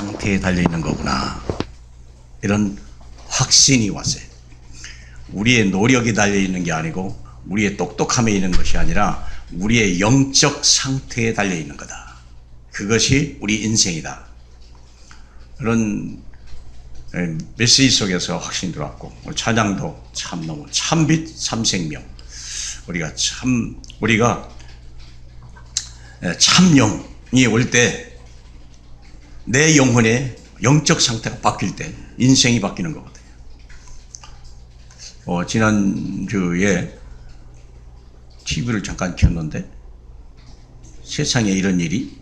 상태에 달려있는 거구나, 이런 확신이 왔어요. 우리의 노력이 달려있는 게 아니고 우리의 똑똑함에 있는 것이 아니라 우리의 영적 상태에 달려있는 거다. 그것이 우리 인생이다. 그런 메시지 속에서 확신이 들어왔고, 찬양도 참 너무 참빛 참생명, 우리가 참영이 올 때 내 영혼의 영적 상태가 바뀔 때 인생이 바뀌는 거거든요. 지난주에 TV를 잠깐 켰는데 세상에 이런 일이,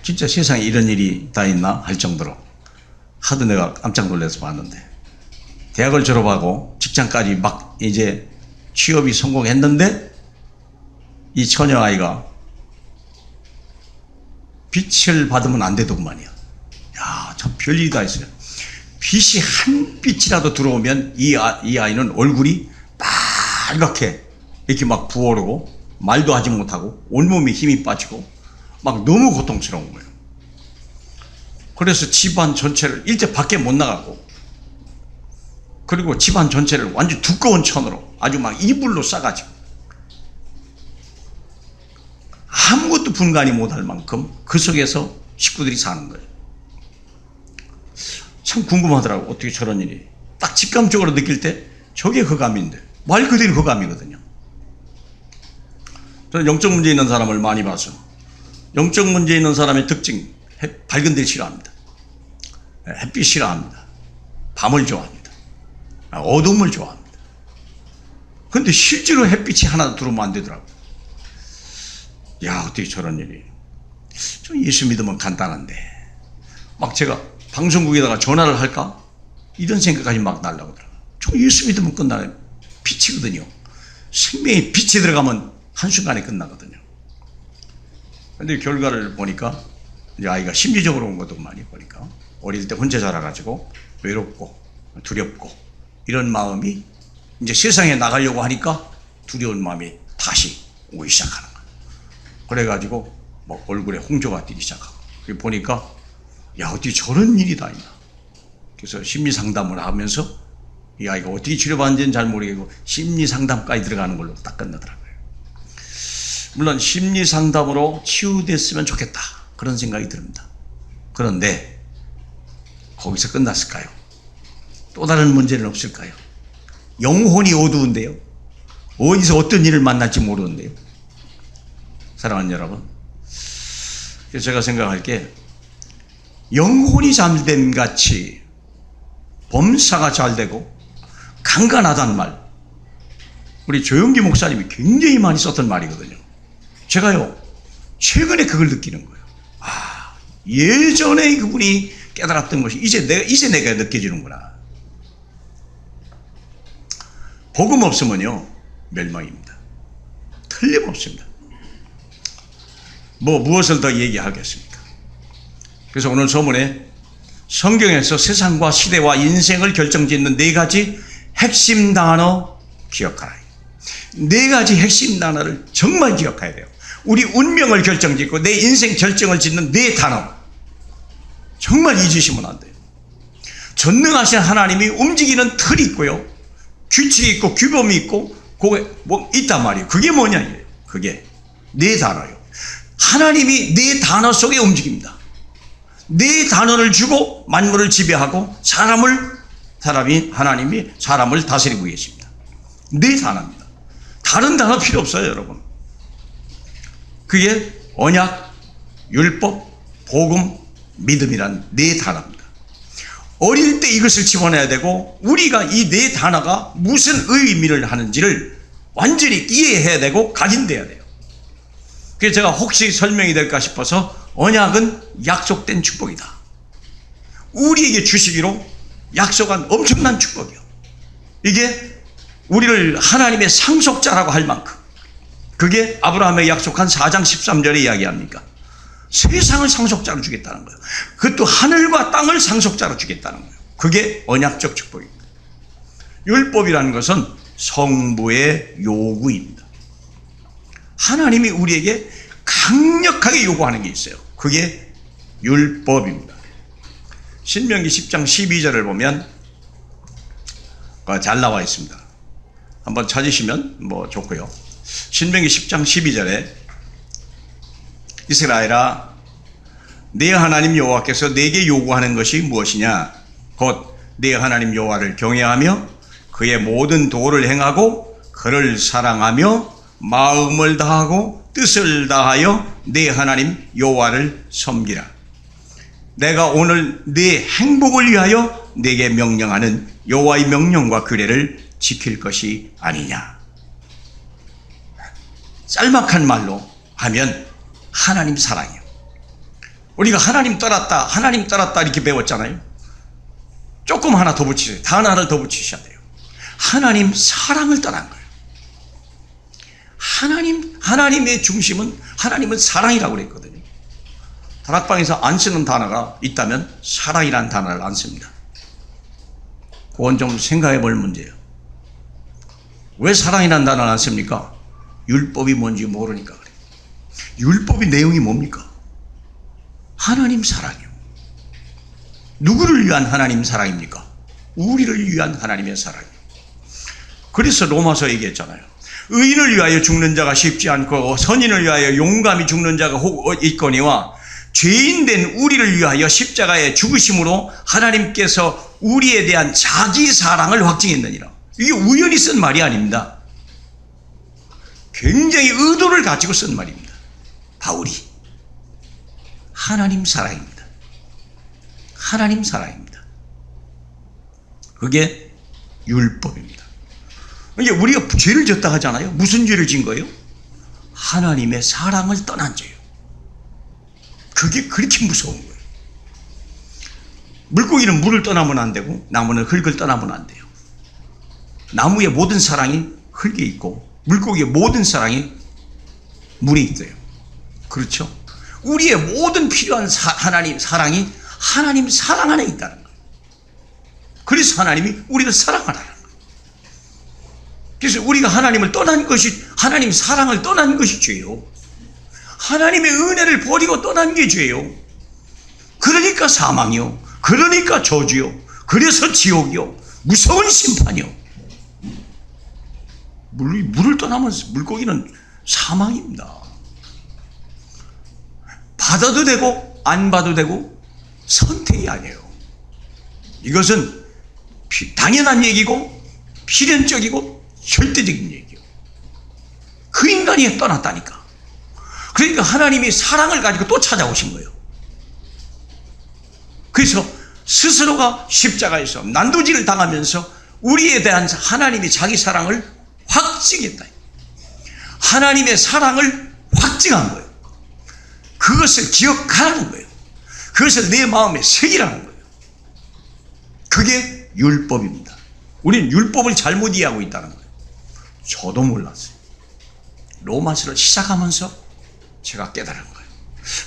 진짜 세상에 이런 일이 다 있나 할 정도로 하도 내가 깜짝 놀라서 봤는데, 대학을 졸업하고 직장까지 막 이제 취업이 성공했는데 이 처녀아이가 빛을 받으면 안 되더구만요. 야, 참 별일이 다 있어요. 빛이 한 빛이라도 들어오면 이 아이는 얼굴이 빨갛게 이렇게 막 부어오르고 말도 하지 못하고 온몸에 힘이 빠지고 막 너무 고통스러운 거예요. 그래서 집안 전체를 일제 밖에 못 나가고, 그리고 집안 전체를 완전 두꺼운 천으로 아주 막 이불로 싸가지고 아무것도 분간이 못할 만큼 그 속에서 식구들이 사는 거예요. 참 궁금하더라고. 어떻게 저런 일이 딱 직감적으로 느낄 때 저게 흑암인데, 말 그대로 흑암이거든요. 저는 영적 문제 있는 사람을 많이 봐서 영적 문제 있는 사람의 특징, 밝은 데를 싫어합니다. 햇빛 싫어합니다. 밤을 좋아합니다. 어둠을 좋아합니다. 그런데 실제로 햇빛이 하나 들어오면 안 되더라고요. 야, 어떻게 저런 일이. 저 예수 믿으면 간단한데 막 제가 방송국에다가 전화를 할까? 이런 생각까지 막 날라고 하더라고요. 저 예수 믿으면 끝나는 빛이거든요. 생명의 빛이 들어가면 한순간에 끝나거든요. 그런데 결과를 보니까 이제 아이가 심리적으로 온 것도 많이 보니까 어릴 때 혼자 자라가지고 외롭고 두렵고 이런 마음이 이제 세상에 나가려고 하니까 두려운 마음이 다시 오기 시작하는 거예요. 그래가지고 뭐 얼굴에 홍조가 뛰기 시작하고, 보니까 야, 어떻게 저런 일이 다 있나. 그래서 심리 상담을 하면서 이 아이가 어떻게 치료받는지는 잘 모르겠고 심리 상담까지 들어가는 걸로 딱 끝나더라고요. 물론 심리 상담으로 치유됐으면 좋겠다, 그런 생각이 듭니다. 그런데 거기서 끝났을까요? 또 다른 문제는 없을까요? 영혼이 어두운데요, 어디서 어떤 일을 만날지 모르는데요. 사랑하는 여러분, 그래서 제가 생각할 게, 영혼이 잘된 같이 범사가 잘 되고 강간하다는 말, 우리 조영기 목사님이 굉장히 많이 썼던 말이거든요. 제가요 최근에 그걸 느끼는 거예요. 예전에 그분이 깨달았던 것이 이제 내가 느껴지는구나. 복음 없으면요 멸망입니다. 틀림없습니다. 무엇을 더 얘기하겠습니까? 그래서 오늘 서문에 성경에서 세상과 시대와 인생을 결정짓는 4가지 핵심 단어 기억하라. 4가지 핵심 단어를 정말 기억해야 돼요. 우리 운명을 결정짓고 내 인생 결정을 짓는 4단어 정말 잊으시면 안 돼요. 전능하신 하나님이 움직이는 틀이 있고요, 규칙이 있고 규범이 있고 그게 뭐 있단 말이에요. 그게 뭐냐 이래요. 그게 4단어예요. 하나님이 4단어 속에 움직입니다. 4단어를 주고 만물을 지배하고 하나님이 사람을 다스리고 계십니다. 4단어입니다. 다른 단어 필요 없어요, 여러분. 그게 언약, 율법, 복음, 믿음이란 4단어입니다. 어릴 때 이것을 집어내야 되고, 우리가 이 4단어가 무슨 의미를 하는지를 완전히 이해해야 되고 각인돼야 돼요. 그래서 제가 혹시 설명이 될까 싶어서, 언약은 약속된 축복이다. 우리에게 주시기로 약속한 엄청난 축복이요. 이게 우리를 하나님의 상속자라고 할 만큼, 그게 아브라함에게 약속한 4장 13절에 이야기합니까? 세상을 상속자로 주겠다는 거예요. 그것도 하늘과 땅을 상속자로 주겠다는 거예요. 그게 언약적 축복입니다. 율법이라는 것은 성부의 요구입니다. 하나님이 우리에게 강력하게 요구하는 게 있어요. 그게 율법입니다. 신명기 10장 12절을 보면 잘 나와 있습니다. 한번 찾으시면 좋고요. 신명기 10장 12절에 이스라엘아, 네 하나님 여호와께서 네게 요구하는 것이 무엇이냐? 곧 네 하나님 여호와를 경외하며 그의 모든 도를 행하고 그를 사랑하며 마음을 다하고 뜻을 다하여 네 하나님 여호와를 섬기라. 내가 오늘 네 행복을 위하여 네게 명령하는 여호와의 명령과 규례를 지킬 것이 아니냐. 짤막한 말로 하면 하나님 사랑이에요. 우리가 하나님 따랐다 이렇게 배웠잖아요. 조금 하나 더 붙이세요. 단어 하나를 더 붙이셔야 돼요. 하나님 사랑을 떠난 거예요. 하나님의 중심은, 하나님은 사랑이라고 그랬거든요. 다락방에서 안 쓰는 단어가 있다면 사랑이라는 단어를 안 씁니다. 그건 좀 생각해 볼 문제예요. 왜 사랑이라는 단어를 안 씁니까? 율법이 뭔지 모르니까 그래요. 율법의 내용이 뭡니까? 하나님 사랑이요. 누구를 위한 하나님 사랑입니까? 우리를 위한 하나님의 사랑이요. 그래서 로마서 얘기했잖아요. 의인을 위하여 죽는 자가 쉽지 않고 선인을 위하여 용감히 죽는 자가 있거니와 죄인된 우리를 위하여 십자가에 죽으심으로 하나님께서 우리에 대한 자기 사랑을 확증했느니라. 이게 우연히 쓴 말이 아닙니다. 굉장히 의도를 가지고 쓴 말입니다. 바울이. 하나님 사랑입니다. 하나님 사랑입니다. 그게 율법입니다. 이게 우리가 죄를 졌다 하잖아요. 무슨 죄를 진 거예요? 하나님의 사랑을 떠난 죄예요. 그게 그렇게 무서운 거예요. 물고기는 물을 떠나면 안 되고 나무는 흙을 떠나면 안 돼요. 나무의 모든 사랑이 흙에 있고 물고기의 모든 사랑이 물에 있어요. 그렇죠? 우리의 모든 필요한 하나님 사랑이 하나님 사랑 안에 있다는 거예요. 그래서 하나님이 우리를 사랑하라는 거예요. 그래서 우리가 하나님을 떠난 것이, 하나님 사랑을 떠난 것이 죄요. 하나님의 은혜를 버리고 떠난 게 죄요. 그러니까 사망이요. 그러니까 저주요. 그래서 지옥이요. 무서운 심판이요. 물을 떠나면 물고기는 사망입니다. 받아도 되고 안 받아도 되고 선택이 아니에요. 이것은 당연한 얘기고 필연적이고 절대적인 얘기예요. 그 인간이 떠났다니까. 그러니까 하나님이 사랑을 가지고 또 찾아오신 거예요. 그래서 스스로가 십자가에서 난도질을 당하면서 우리에 대한 하나님이 자기 사랑을 확증했다. 하나님의 사랑을 확증한 거예요. 그것을 기억하라는 거예요. 그것을 내 마음에 새기라는 거예요. 그게 율법입니다. 우리는 율법을 잘못 이해하고 있다는 거예요. 저도 몰랐어요. 로마서를 시작하면서 제가 깨달은 거예요.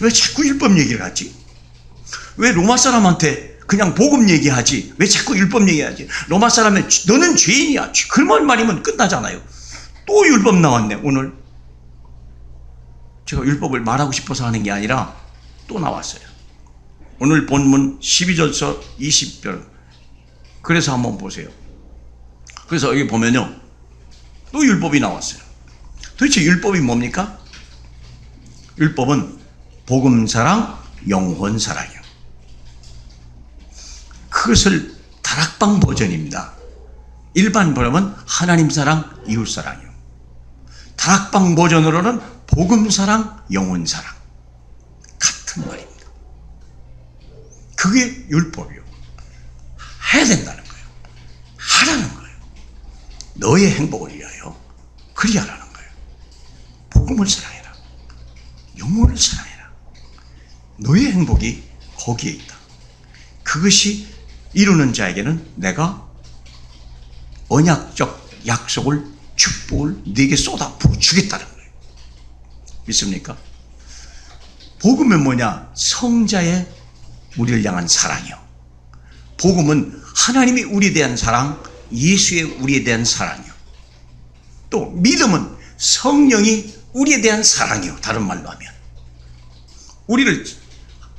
왜 자꾸 율법 얘기를 하지? 왜 로마 사람한테 그냥 복음 얘기하지? 왜 자꾸 율법 얘기하지? 로마 사람은 너는 죄인이야. 그런 말이면 끝나잖아요. 또 율법 나왔네 오늘. 제가 율법을 말하고 싶어서 하는 게 아니라 또 나왔어요. 오늘 본문 12절서 20절. 그래서 한번 보세요. 그래서 여기 보면요. 또 율법이 나왔어요. 도대체 율법이 뭡니까? 율법은 복음사랑, 영혼사랑이요. 그것을 다락방 버전입니다. 일반 버전은 하나님사랑, 이웃사랑이요. 다락방 버전으로는 복음사랑, 영혼사랑. 같은 말입니다. 그게 율법이요. 해야 된다는 거예요. 하라는 거예요. 너의 행복을 위하여 그리 하라는 거예요. 복음을 사랑해라. 영혼을 사랑해라. 너의 행복이 거기에 있다. 그것이 이루는 자에게는 내가 언약적 약속을, 축복을 네게 쏟아 부어주겠다는 거예요. 믿습니까? 복음은 뭐냐? 성자의 우리를 향한 사랑이요. 복음은 하나님이 우리에 대한 사랑, 예수의 우리에 대한 사랑이요. 또 믿음은 성령이 우리에 대한 사랑이요. 다른 말로 하면 우리를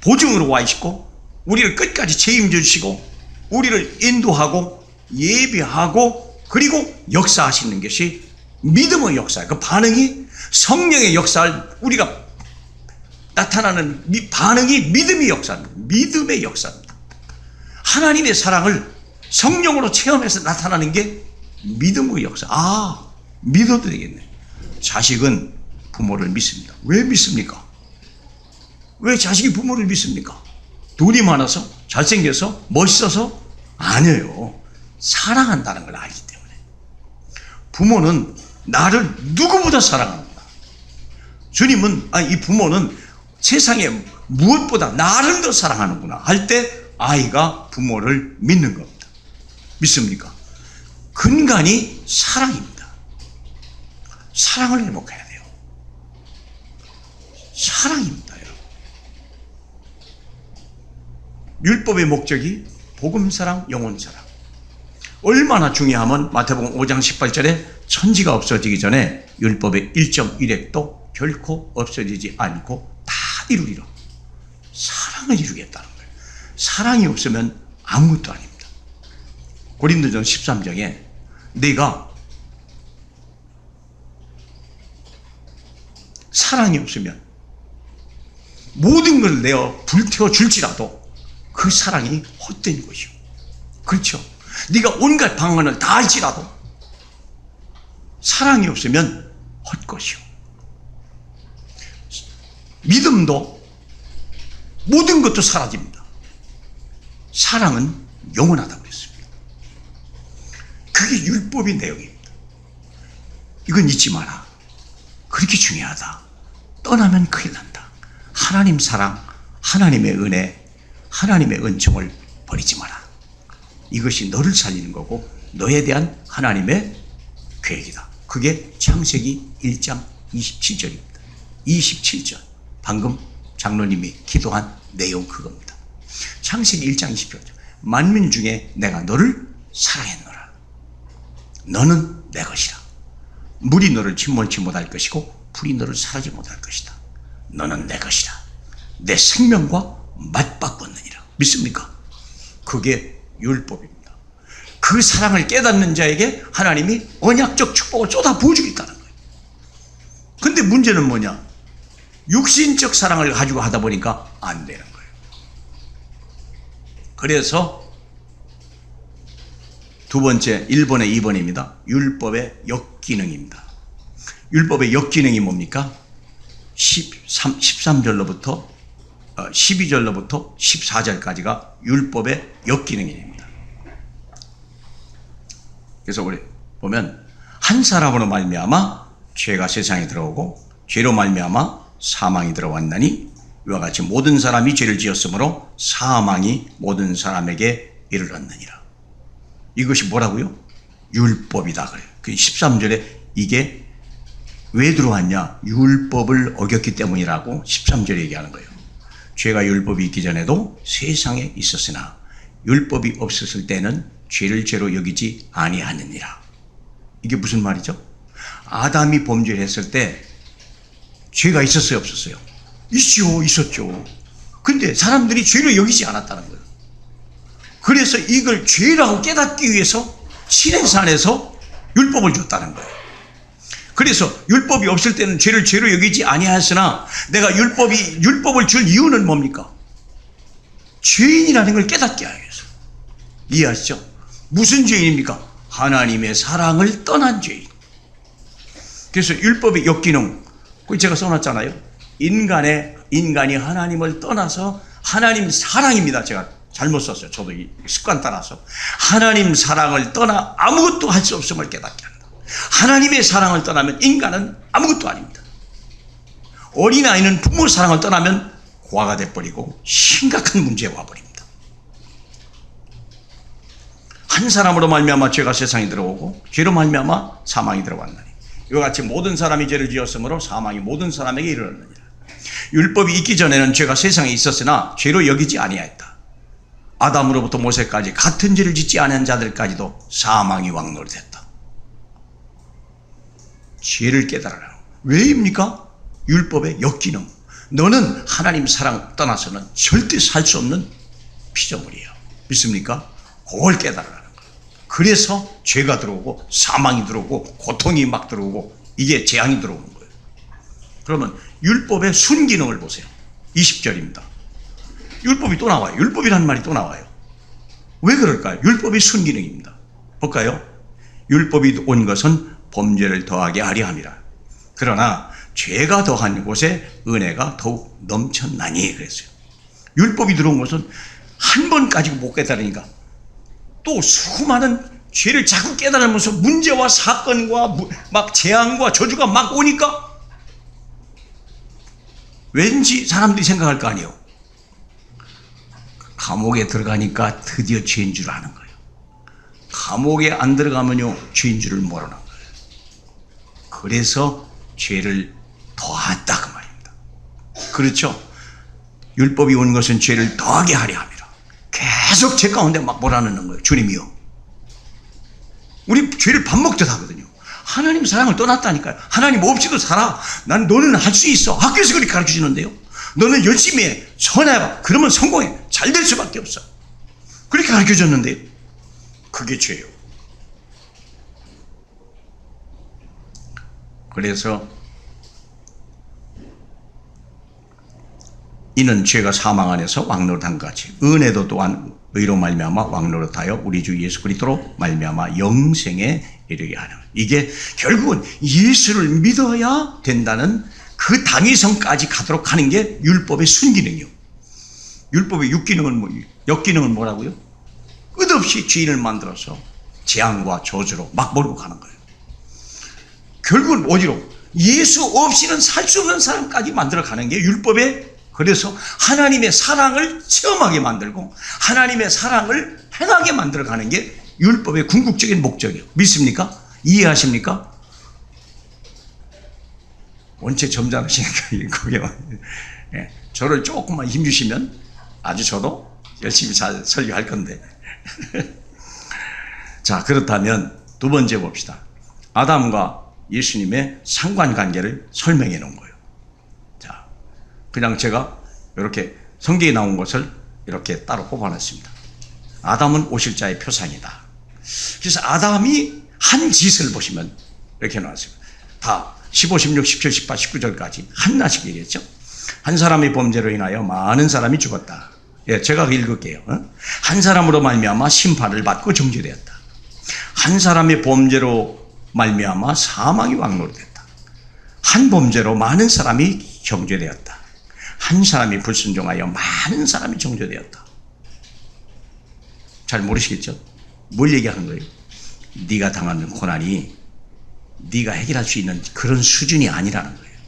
보증으로 와 있고 우리를 끝까지 책임져 주시고 우리를 인도하고 예비하고 그리고 역사하시는 것이 믿음의 역사. 그 반응이 성령의 역사를 우리가 나타나는 반응이 믿음의 역사입니다. 믿음의 역사입니다. 하나님의 사랑을 성령으로 체험해서 나타나는 게 믿음의 역사. 믿어도 되겠네. 자식은 부모를 믿습니다. 왜 믿습니까? 왜 자식이 부모를 믿습니까? 돈이 많아서? 잘생겨서? 멋있어서? 아니에요. 사랑한다는 걸 알기 때문에. 부모는 나를 누구보다 사랑합니다. 주님은 이 부모는 세상에 무엇보다 나를 더 사랑하는구나 할 때 아이가 부모를 믿는 겁니다. 믿습니까? 근간이 사랑입니다. 사랑을 회복해야 돼요. 사랑입니다. 여러분. 율법의 목적이 복음사랑, 영혼사랑. 얼마나 중요하면 마태복음 5장 18절에 천지가 없어지기 전에 율법의 1.1획도 결코 없어지지 않고 다 이루리라. 사랑을 이루겠다는 거예요. 사랑이 없으면 아무것도 아닙니다. 고린도전 13장에 내가 사랑이 없으면 모든 걸 내어 불태워 줄지라도 그 사랑이 헛된 것이요. 그렇죠. 네가 온갖 방언을 다 할지라도 사랑이 없으면 헛것이요. 믿음도 모든 것도 사라집니다. 사랑은 영원하다고 그랬습니다. 그게 율법의 내용입니다. 이건 잊지 마라. 그렇게 중요하다. 떠나면 큰일 난다. 하나님 사랑, 하나님의 은혜, 하나님의 은총을 버리지 마라. 이것이 너를 살리는 거고 너에 대한 하나님의 계획이다. 그게 창세기 1장 27절입니다. 27절. 방금 장로님이 기도한 내용 그겁니다. 창세기 1장 27절. 만민 중에 내가 너를 사랑했노라. 너는 내 것이라. 물이 너를 침몰치 못할 것이고 불이 너를 사르지 못할 것이다. 너는 내 것이라. 내 생명과 맞바꿨느니라. 믿습니까? 그게 율법입니다. 그 사랑을 깨닫는 자에게 하나님이 언약적 축복을 쏟아 부어주겠다는 거예요. 근데 문제는 뭐냐? 육신적 사랑을 가지고 하다 보니까 안 되는 거예요. 그래서 두 번째 1번에 2번입니다. 율법의 역기능입니다. 율법의 역기능이 뭡니까? 13절로부터 12절로부터 14절까지가 율법의 역기능입니다. 그래서 우리 보면 한 사람으로 말미암아 죄가 세상에 들어오고 죄로 말미암아 사망이 들어왔나니 이와 같이 모든 사람이 죄를 지었으므로 사망이 모든 사람에게 이르렀느니라. 이것이 뭐라고요? 율법이다 그래요. 그 13절에 이게 왜 들어왔냐? 율법을 어겼기 때문이라고 13절에 얘기하는 거예요. 죄가 율법이 있기 전에도 세상에 있었으나 율법이 없었을 때는 죄를 죄로 여기지 아니하느니라. 이게 무슨 말이죠? 아담이 범죄를 했을 때 죄가 있었어요, 없었어요? 있었죠. 근데 사람들이 죄를 여기지 않았다는 거예요. 그래서 이걸 죄라고 깨닫기 위해서 시내산에서 율법을 줬다는 거예요. 그래서 율법이 없을 때는 죄를 죄로 여기지 아니하였으나 내가 율법을 줄 이유는 뭡니까? 죄인이라는 걸 깨닫게 하기 위해서. 이해하시죠? 무슨 죄인입니까? 하나님의 사랑을 떠난 죄인. 그래서 율법의 역기능, 제가 써놨잖아요. 인간이 하나님을 떠나서 하나님 사랑입니다. 제가 잘못 썼어요. 저도 이 습관 따라서. 하나님 사랑을 떠나 아무것도 할 수 없음을 깨닫게 한다. 하나님의 사랑을 떠나면 인간은 아무것도 아닙니다. 어린아이는 부모 사랑을 떠나면 고아가 돼버리고 심각한 문제에 와버립니다. 한 사람으로 말미암아 죄가 세상에 들어오고 죄로 말미암아 사망이 들어왔나니 이와 같이 모든 사람이 죄를 지었으므로 사망이 모든 사람에게 이르렀느니라. 율법이 있기 전에는 죄가 세상에 있었으나 죄로 여기지 아니하였다. 아담으로부터 모세까지 같은 죄를 짓지 않은 자들까지도 사망이 왕노릇했다. 죄를 깨달아라. 왜입니까? 율법의 역기능. 너는 하나님 사랑 떠나서는 절대 살 수 없는 피조물이에요. 믿습니까? 그걸 깨달으라는 거예요. 그래서 죄가 들어오고 사망이 들어오고 고통이 막 들어오고 이게 재앙이 들어오는 거예요. 그러면 율법의 순기능을 보세요. 20절입니다. 율법이 또 나와요. 율법이라는 말이 또 나와요. 왜 그럴까요? 율법이 순기능입니다. 볼까요? 율법이 온 것은 범죄를 더하게 하려 함이라. 그러나 죄가 더한 곳에 은혜가 더욱 넘쳤나니 그랬어요. 율법이 들어온 것은 한 번 가지고 못 깨달으니까 또 수많은 죄를 자꾸 깨달으면서 문제와 사건과 막 재앙과 저주가 막 오니까 왠지 사람들이 생각할 거 아니에요. 감옥에 들어가니까 드디어 죄인 줄 아는 거예요. 감옥에 안 들어가면요 죄인 줄을 모르는 거예요. 그래서 죄를 더했다 그 말입니다. 그렇죠? 율법이 온 것은 죄를 더하게 하려 함이라. 계속 죄 가운데 막 몰아넣는 거예요. 주님이요. 우리 죄를 밥 먹듯 하거든요. 하나님 사랑을 떠났다니까요. 하나님 없이도 살아. 너는 할 수 있어. 학교에서 그렇게 가르쳐 주는데요. 너는 열심히 해. 선해봐. 그러면 성공해. 잘 될 수밖에 없어. 그렇게 가르쳐 줬는데 그게 죄예요. 그래서 이는 죄가 사망 안에서 왕노릇한 것 같이 은혜도 또한 의로 말미암아 왕노릇하여 우리 주 예수 그리스도로 말미암아 영생에 이르게 하는, 이게 결국은 예수를 믿어야 된다는 그 당위성까지 가도록 하는 게 율법의 순기능이요. 율법의 육기능은 역기능은 뭐라고요? 끝없이 죄인을 만들어서 재앙과 저주로 막 몰고 가는 거예요. 결국은 어디로? 예수 없이는 살 수 없는 사람까지 만들어 가는 게 율법의, 그래서 하나님의 사랑을 체험하게 만들고 하나님의 사랑을 행하게 만들어 가는 게 율법의 궁극적인 목적이에요. 믿습니까? 이해하십니까? 원체 점잖으시니까 그게 저를 조금만 힘주시면 아주 저도 열심히 잘 설교할 건데. 자, 그렇다면 두 번째 봅시다. 아담과 예수님의 상관관계를 설명해 놓은 거예요. 자, 그냥 제가 이렇게 성경에 나온 것을 이렇게 따로 뽑아놨습니다. 아담은 오실 자의 표상이다. 그래서 아담이 한 짓을 보시면 이렇게 나왔습니다. 다 15, 16, 17, 18, 19절까지 하나씩 얘기했죠. 한 사람의 범죄로 인하여 많은 사람이 죽었다. 예, 제가 읽을게요. 한 사람으로 말미암아 심판을 받고 정죄되었다. 한 사람의 범죄로 말미암아 사망이 왕노릇했다. 한 범죄로 많은 사람이 정죄되었다. 한 사람이 불순종하여 많은 사람이 정죄되었다. 잘 모르시겠죠? 뭘 얘기하는 거예요? 네가 당하는 고난이 네가 해결할 수 있는 그런 수준이 아니라는 거예요.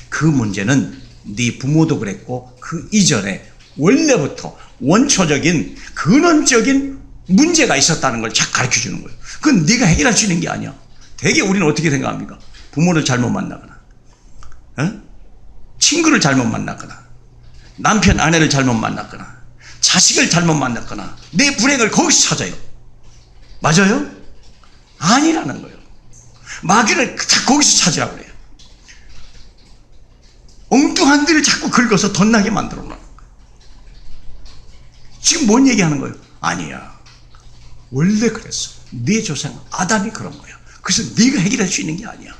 그 문제는 네 부모도 그랬고 그 이전에 원래부터 원초적인 근원적인 문제가 있었다는 걸 자꾸 가르쳐 주는 거예요. 그건 네가 해결할 수 있는 게 아니야. 대개 우리는 어떻게 생각합니까? 부모를 잘못 만나거나 친구를 잘못 만났거나 남편 아내를 잘못 만났거나 자식을 잘못 만났거나 내 불행을 거기서 찾아요. 맞아요? 아니라는 거예요. 마귀는 다 거기서 찾으라고 그래요. 엉뚱한 데를 자꾸 긁어서 덧나게 만들어 놓는 거예요. 지금 뭔 얘기하는 거예요? 아니야. 원래 그랬어. 네 조상 아담이 그런 거야. 그래서 네가 해결할 수 있는 게 아니야.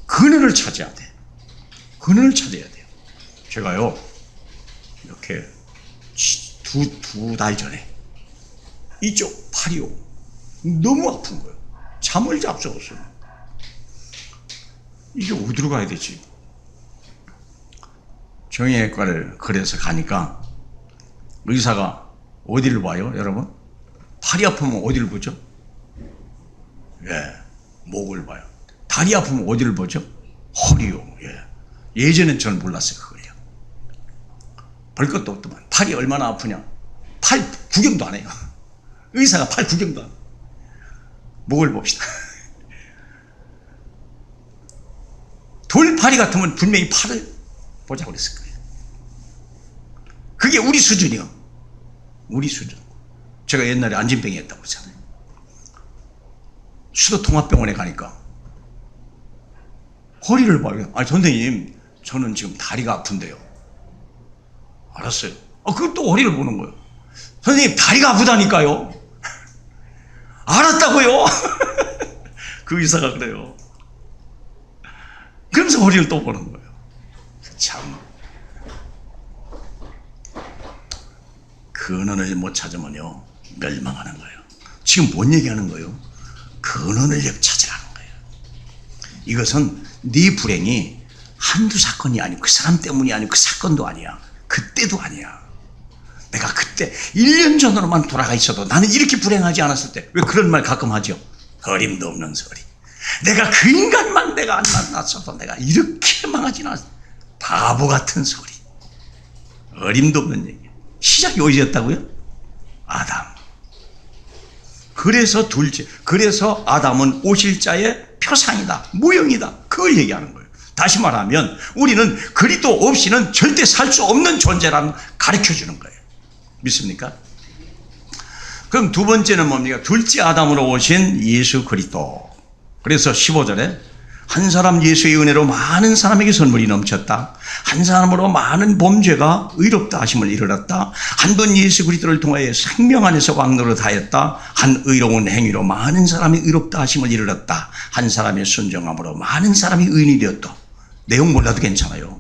근원을 찾아야 돼. 근원을 찾아야 돼요. 제가요 이렇게 두 달 전에 이쪽 팔이요 너무 아픈 거예요. 잠을 잡 수 없어요. 이게 어디로 가야 되지? 정형외과를 그래서 가니까 의사가 어디를 봐요, 여러분? 팔이 아프면 어디를 보죠? 예, 목을 봐요. 다리 아프면 어디를 보죠? 허리요. 예. 예전엔 저는 몰랐어요, 그걸요. 볼 것도 없더만. 팔이 얼마나 아프냐? 팔 구경도 안 해요. 의사가 팔 구경도 안 해요. 목을 봅시다. 돌파리 같으면 분명히 팔을 보자고 그랬을 거예요. 그게 우리 수준이요. 우리 수준. 제가 옛날에 안진병이 했다고 했잖아요. 수도통합병원에 가니까 허리를 봐요. 아니 선생님, 저는 지금 다리가 아픈데요. 알았어요. 그것도 허리를 보는 거예요. 선생님, 다리가 아프다니까요. 알았다고요. 그 의사가 그래요. 그러면서 허리를 또 보는 거예요. 참, 근원을 못 찾으면요 멸망하는 거예요. 지금 뭔 얘기하는 거예요? 근원을 찾으라는 거예요. 이것은 네 불행이 한두 사건이 아니고 그 사람 때문이 아니고 그 사건도 아니야. 그때도 아니야. 내가 그때 1년 전으로만 돌아가 있어도 나는 이렇게 불행하지 않았을 때. 왜 그런 말 가끔 하죠? 어림도 없는 소리. 내가 그 인간만 내가 안 만났어도 내가 이렇게 망하진 않았어. 바보 같은 소리. 어림도 없는 얘기. 시작이 어디였다고요? 아담. 그래서 둘째, 그래서 아담은 오실자의 표상이다, 모형이다. 그걸 얘기하는 거예요. 다시 말하면 우리는 그리스도 없이는 절대 살 수 없는 존재라는 가르쳐주는 거예요. 믿습니까? 그럼 두 번째는 뭡니까? 둘째 아담으로 오신 예수 그리스도. 그래서 15절에 한 사람 예수의 은혜로 많은 사람에게 선물이 넘쳤다. 한 사람으로 많은 범죄가 의롭다 하심을 이르렀다. 한 번 예수 그리스도를 통하여 생명 안에서 왕노릇하였다. 한 의로운 행위로 많은 사람이 의롭다 하심을 이르렀다. 한 사람의 순종함으로 많은 사람이 의인이 되었다. 내용 몰라도 괜찮아요.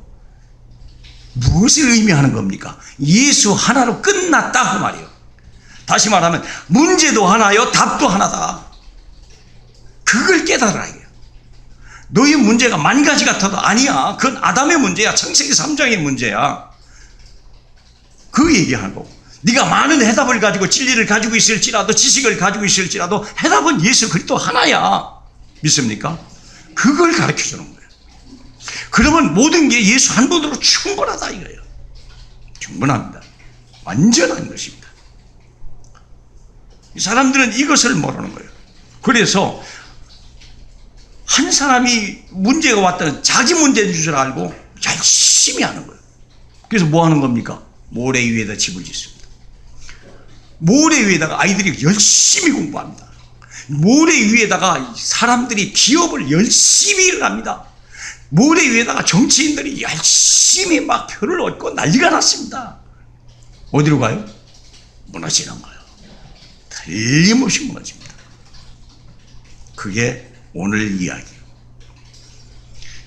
무엇을 의미하는 겁니까? 예수 하나로 끝났다 그 말이에요. 다시 말하면 문제도 하나요, 답도 하나다. 그걸 깨달아야 해요. 너의 문제가 만 가지 같아도 아니야. 그건 아담의 문제야. 창세기 3장의 문제야. 그 얘기하고 네가 많은 해답을 가지고 진리를 가지고 있을지라도 지식을 가지고 있을지라도 해답은 예수 그리스도 하나야. 믿습니까? 그걸 가르쳐주는 거예요. 그러면 모든 게 예수 한 분으로 충분하다 이거예요. 충분합니다. 완전한 것입니다. 이 사람들은 이것을 모르는 거예요. 그래서 한 사람이 문제가 왔다는 자기 문제인 줄 알고 열심히 하는 거예요. 그래서 뭐 하는 겁니까? 모래 위에다 집을 짓습니다. 모래 위에다가 아이들이 열심히 공부합니다. 모래 위에다가 사람들이 기업을 열심히 일어납니다. 모래 위에다가 정치인들이 열심히 막 표를 얻고 난리가 났습니다. 어디로 가요? 무너지는 거예요. 틀림없이 무너집니다. 그게 오늘 이야기예요.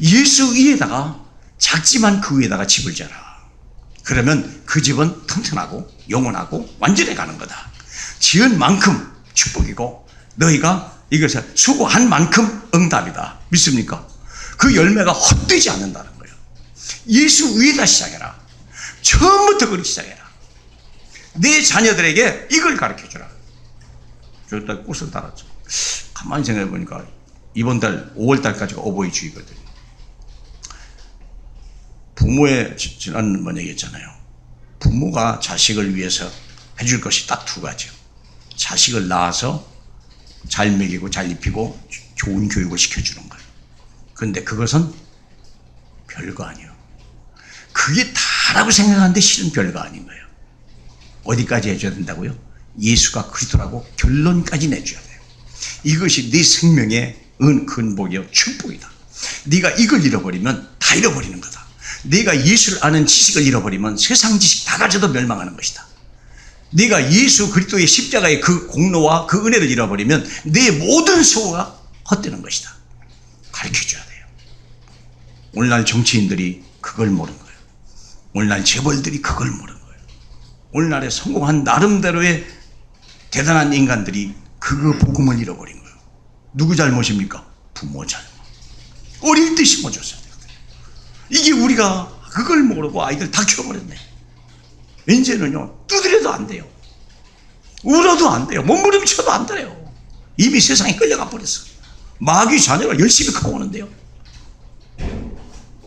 예수 위에다가 작지만 그 위에다가 집을 져라. 그러면 그 집은 튼튼하고 영원하고 완전해 가는 거다. 지은 만큼 축복이고 너희가 이것을 수고한 만큼 응답이다. 믿습니까? 그 열매가 헛되지 않는다는 거예요. 예수 위에다 시작해라. 처음부터 그렇게 시작해라. 내 자녀들에게 이걸 가르쳐주라. 저기다 꽃을 달았죠. 가만히 생각해 보니까 이번 달 5월 달까지가 어버이 주의거든요. 부모의 지난번 얘기했잖아요. 부모가 자식을 위해서 해줄 것이 딱 두 가지요. 자식을 낳아서 잘 먹이고 잘 입히고 좋은 교육을 시켜주는 거예요. 그런데 그것은 별거 아니에요. 그게 다라고 생각하는데 실은 별거 아닌 거예요. 어디까지 해줘야 된다고요? 예수가 그리스도라고 결론까지 내줘야 돼요. 이것이 네 생명의 근복이요 축복이다. 네가 이걸 잃어버리면 다 잃어버리는 거다. 네가 예수를 아는 지식을 잃어버리면 세상 지식 다 가져도 멸망하는 것이다. 네가 예수 그리스도의 십자가의 그 공로와 그 은혜를 잃어버리면 네 모든 수고가 헛되는 것이다. 가르쳐줘야 돼요. 오늘날 정치인들이 그걸 모르는 거예요. 오늘날 재벌들이 그걸 모르는 거예요. 오늘날에 성공한 나름대로의 대단한 인간들이 그 복음을 잃어버린 거예요. 누구 잘못입니까? 부모 잘못. 어릴 때 심어줬어야 돼요. 이게 우리가 그걸 모르고 아이들 다 키워버렸네. 이제는요 두드려도 안 돼요. 울어도 안 돼요. 몸부림쳐도 안 돼요. 이미 세상에 끌려가 버렸어. 마귀 자녀가 열심히 크고 오는데요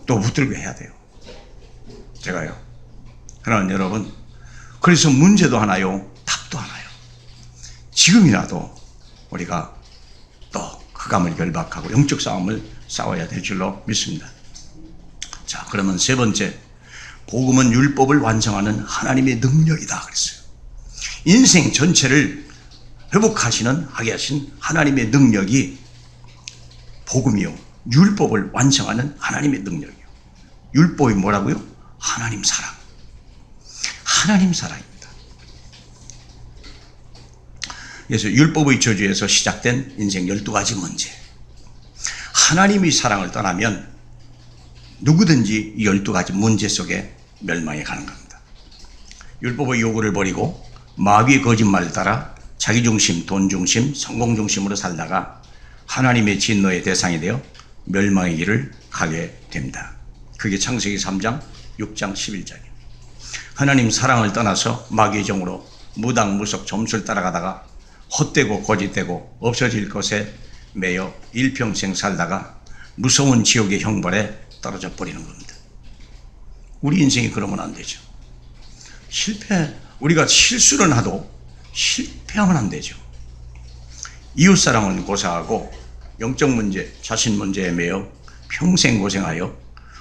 또 붙들고 해야 돼요. 제가요 그러나 여러분, 그래서 문제도 하나요 답도 하나요. 지금이라도 우리가 또 흑암을 결박하고 영적 싸움을 싸워야 될 줄로 믿습니다. 자, 그러면 세 번째, 복음은 율법을 완성하는 하나님의 능력이다 그랬어요. 인생 전체를 회복하시는 하게 하신 하나님의 능력이 복음이요 율법을 완성하는 하나님의 능력이요. 율법이 뭐라고요? 하나님 사랑. 하나님 사랑입니다. 그래서 율법의 저주에서 시작된 인생 12가지 문제. 하나님의 사랑을 떠나면 누구든지 이 12가지 문제 속에 멸망해 가는 겁니다. 율법의 요구를 버리고 마귀의 거짓말을 따라 자기중심, 돈중심, 성공중심으로 살다가 하나님의 진노의 대상이 되어 멸망의 길을 가게 됩니다. 그게 창세기 3장, 6장, 11장이에요. 하나님 사랑을 떠나서 마귀의 종으로 무당무석 점수를 따라가다가 헛되고 거짓되고 없어질 것에 매여 일평생 살다가 무서운 지옥의 형벌에 떨어져 버리는 겁니다. 우리 인생이 그러면 안 되죠. 우리가 실수를 하도 실패하면 안 되죠. 이웃사랑은 고사하고 영적 문제, 자신 문제에 매여 평생 고생하여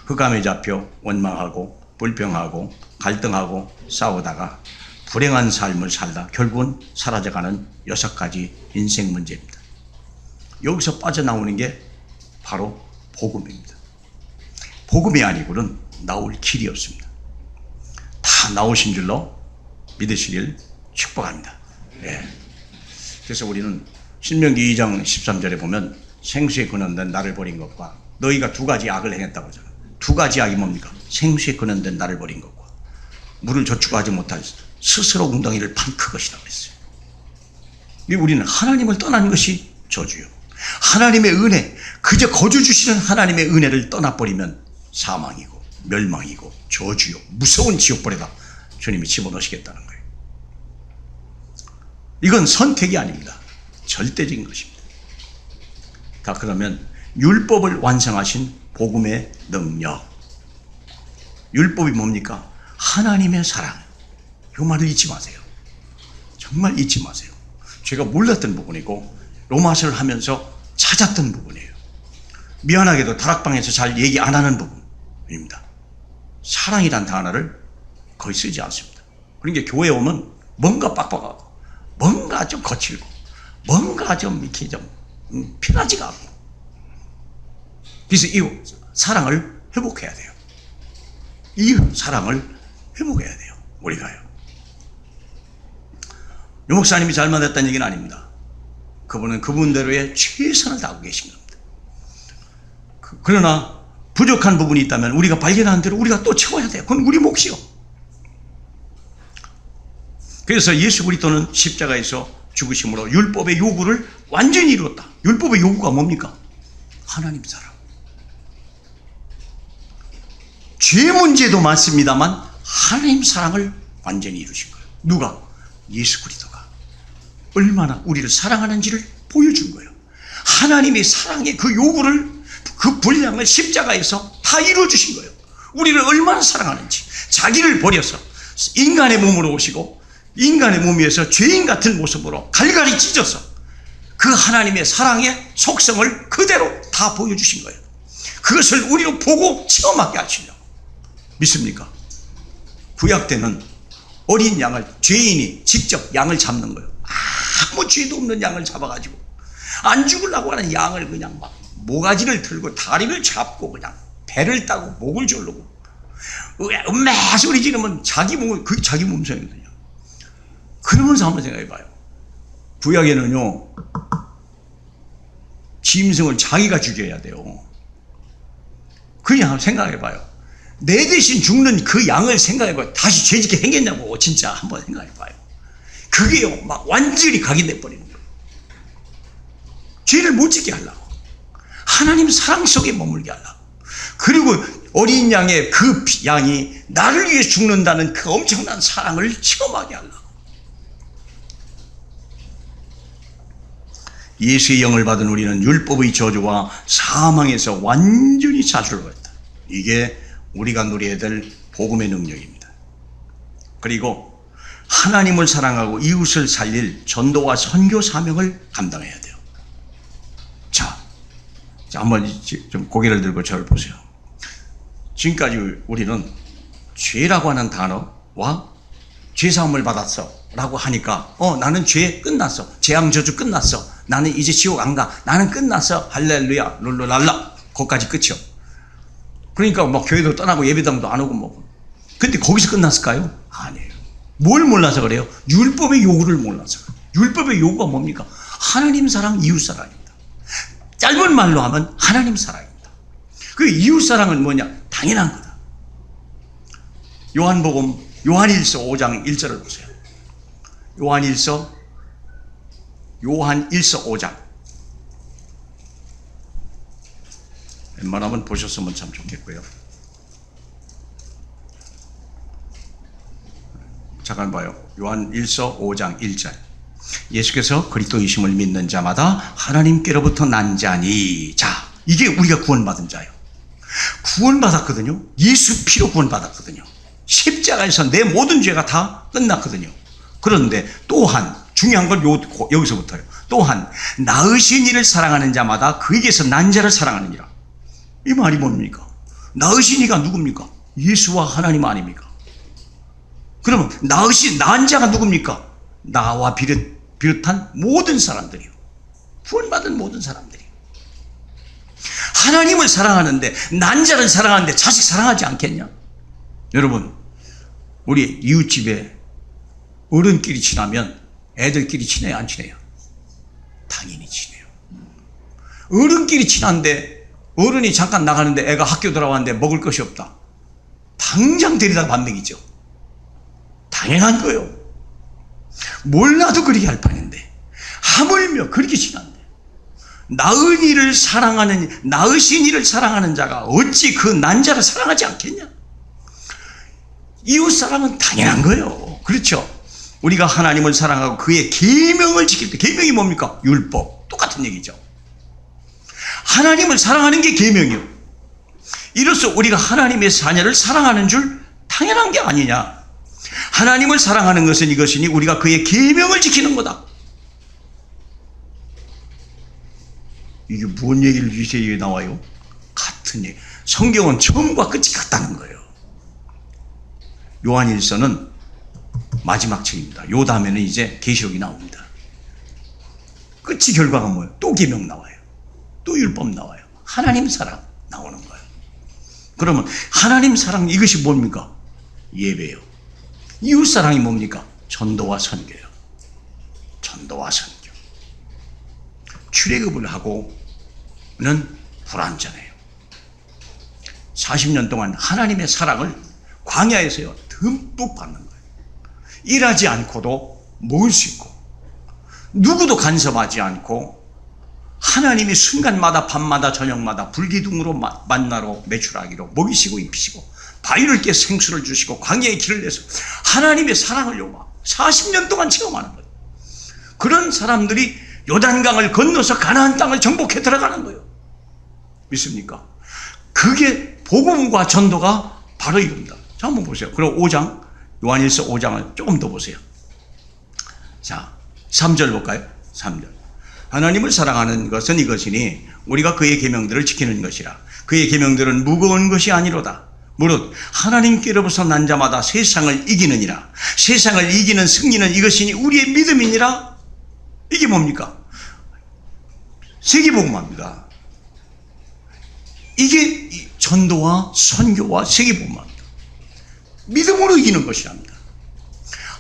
흑암에 잡혀 원망하고 불평하고 갈등하고 싸우다가 불행한 삶을 살다 결국은 사라져가는 6가지 인생 문제입니다. 여기서 빠져나오는 게 바로 복음입니다. 복음이 아니고는 나올 길이 없습니다. 다 나오신 줄로 믿으시길 축복합니다. 네. 그래서 우리는 신명기 2장 13절에 보면 생수에 근원된 나를 버린 것과 너희가 2가지 악을 행했다고 하잖아요. 2가지 악이 뭡니까? 생수에 근원된 나를 버린 것과 물을 저축하지 못할 스스로 웅덩이를 판 그것이라고 했어요. 우리는 하나님을 떠난 것이 저주요. 하나님의 은혜, 그저 거저 주시는 하나님의 은혜를 떠나버리면 사망이고 멸망이고 저주요. 무서운 지옥불에다 주님이 집어넣으시겠다는 거예요. 이건 선택이 아닙니다. 절대적인 것입니다. 자, 그러면 율법을 완성하신 복음의 능력. 율법이 뭡니까? 하나님의 사랑. 이 말을 잊지 마세요. 정말 잊지 마세요. 제가 몰랐던 부분이고 로마서를 하면서 찾았던 부분이에요. 미안하게도 다락방에서 잘 얘기 안 하는 부분입니다. 사랑이란 단어를 거의 쓰지 않습니다. 그러니까 교회에 오면 뭔가 빡빡하고 뭔가 좀 거칠고 뭔가 좀 이렇게 좀 편하지가 않고, 그래서 이 사랑을 회복해야 돼요. 이 사랑을 회복해야 돼요. 우리가요. 유 목사님이 잘못했다는 얘기는 아닙니다. 그분은 그분대로의 최선을 다하고 계신 겁니다. 그러나 부족한 부분이 있다면 우리가 발견한 대로 우리가 또 채워야 돼요. 그건 우리 몫이요. 그래서 예수 그리스도는 십자가에서 죽으심으로 율법의 요구를 완전히 이루었다. 율법의 요구가 뭡니까? 하나님 사랑. 죄 문제도 많습니다만 하나님 사랑을 완전히 이루신 거예요. 누가? 예수 그리스도가 얼마나 우리를 사랑하는지를 보여준 거예요. 하나님의 사랑의 그 요구를, 그 분량을 십자가에서 다 이루어주신 거예요. 우리를 얼마나 사랑하는지. 자기를 버려서 인간의 몸으로 오시고 인간의 몸 위에서 죄인 같은 모습으로 갈갈이 찢어서 그 하나님의 사랑의 속성을 그대로 다 보여주신 거예요. 그것을 우리로 보고 체험하게 하시려고. 믿습니까? 구약 때는 어린 양을, 죄인이 직접 양을 잡는 거예요. 아무 죄도 없는 양을 잡아가지고 안 죽으려고 하는 양을 그냥 막 모가지를 들고 다리를 잡고 그냥 배를 따고 목을 조르고 음메 소리 지르면 자기 몸을, 그게 자기 몸성이거든요. 그러면서 한번 생각해 봐요. 구약에는요, 짐승을 자기가 죽여야 돼요. 그냥 한번 생각해 봐요. 내 대신 죽는 그 양을 생각해 봐요. 다시 죄짓게 행겠냐고 진짜 한번 생각해 봐요. 그게요, 막 완전히 각인돼 버리는 거예요. 죄를 못 짓게 하려고. 하나님 사랑 속에 머물게 하려고. 그리고 어린 양의 그 양이 나를 위해 죽는다는 그 엄청난 사랑을 체험하게 하려고. 예수의 영을 받은 우리는 율법의 저주와 사망에서 완전히 자수를 했다. 이게 우리가 누려야 될 복음의 능력입니다. 그리고 하나님을 사랑하고 이웃을 살릴 전도와 선교 사명을 감당해야 돼요. 자, 한번 좀 고개를 들고 저를 보세요. 지금까지 우리는 죄라고 하는 단어와 죄사함을 받았어 라고 하니까 나는 죄 끝났어. 재앙 저주 끝났어. 나는 이제 지옥 안 가. 나는 끝났어. 할렐루야 룰루랄라. 거기까지 끝이요. 그러니까 막 교회도 떠나고 예배당도 안 오고 뭐. 근데 거기서 끝났을까요? 아니에요. 뭘 몰라서 그래요? 율법의 요구를 몰라서 그래요. 율법의 요구가 뭡니까? 하나님 사랑, 이웃 사랑입니다. 짧은 말로 하면 하나님 사랑입니다. 그 이웃 사랑은 뭐냐? 당연한 거다. 요한복음 요한일서 5장 1절을 보세요. 요한일서 5장. 웬만하면 보셨으면 참 좋겠고요. 잠깐 봐요. 요한일서 5장 1절. 예수께서 그리스도이심을 믿는 자마다 하나님께로부터 난 자니. 자, 이게 우리가 구원받은 자예요. 구원받았거든요. 예수 피로 구원받았거든요. 십자가에서 내 모든 죄가 다 끝났거든요. 그런데 또한 중요한 건 여기서부터요. 또한 나으신 이를 사랑하는 자마다 그에게서 난 자를 사랑하느니라. 이 말이 뭡니까? 나으신 이가 누굽니까? 예수와 하나님 아닙니까? 그러면 나은 자가 누굽니까? 나와 비롯한 모든 사람들이요. 구원받은 모든 사람들이. 하나님을 사랑하는데, 난 자를 사랑하는데 자식 사랑하지 않겠냐? 여러분, 우리 이웃집에 어른끼리 친하면 애들끼리 친해요, 안 친해요? 당연히 친해요. 어른끼리 친한데 어른이 잠깐 나가는데 애가 학교 들어왔는데 먹을 것이 없다. 당장 데리다 반맥이죠. 당연한 거예요. 몰라도 그렇게 할 판인데 하물며 그렇게 친한데 나으신 이를 사랑하는 자가 어찌 그 난 자를 사랑하지 않겠냐? 이웃 사랑은 당연한 거예요. 그렇죠? 우리가 하나님을 사랑하고 그의 계명을 지킬 때, 계명이 뭡니까? 율법. 똑같은 얘기죠. 하나님을 사랑하는 게 계명이요. 이로써 우리가 하나님의 자녀를 사랑하는 줄 당연한 게 아니냐. 하나님을 사랑하는 것은 이것이니 우리가 그의 계명을 지키는 거다. 이게 뭔 얘기를 이제 나와요? 같은 얘기. 성경은 처음과 끝이 같다는 거예요. 요한일서는 마지막 책입니다. 요 다음에는 이제 계시록이 나옵니다. 끝이 결과가 뭐예요? 또 계명 나와요. 또 율법 나와요. 하나님 사랑 나오는 거예요. 그러면 하나님 사랑 이것이 뭡니까? 예배요. 이웃 사랑이 뭡니까? 전도와 선교요. 전도와 선교. 출애굽을 하고는 불완전해요. 40년 동안 하나님의 사랑을 광야에서요 듬뿍 받는 거예요. 일하지 않고도 먹을 수 있고 누구도 간섭하지 않고 하나님이 순간마다 밤마다 저녁마다 불기둥으로 만나러 매출하기로 먹이시고 입히시고 바위를 깨 생수를 주시고 광야에 길을 내서 하나님의 사랑을 요구하고 40년 동안 체험하는 거예요. 그런 사람들이 요단강을 건너서 가나안 땅을 정복해 들어가는 거예요. 믿습니까? 그게 복음과 전도가 바로 이겁니다. 자, 한번 보세요. 그럼 5장, 요한일서 5장을 조금 더 보세요. 자, 3절 볼까요? 3절. 하나님을 사랑하는 것은 이것이니 우리가 그의 계명들을 지키는 것이라. 그의 계명들은 무거운 것이 아니로다. 무릇 하나님께로부터 난 자마다 세상을 이기느니라. 세상을 이기는 승리는 이것이니 우리의 믿음이니라. 이게 뭡니까? 세계복음화입니다. 이게 전도와 선교와 세계복음화입니다. 믿음으로 이기는 것이랍니다.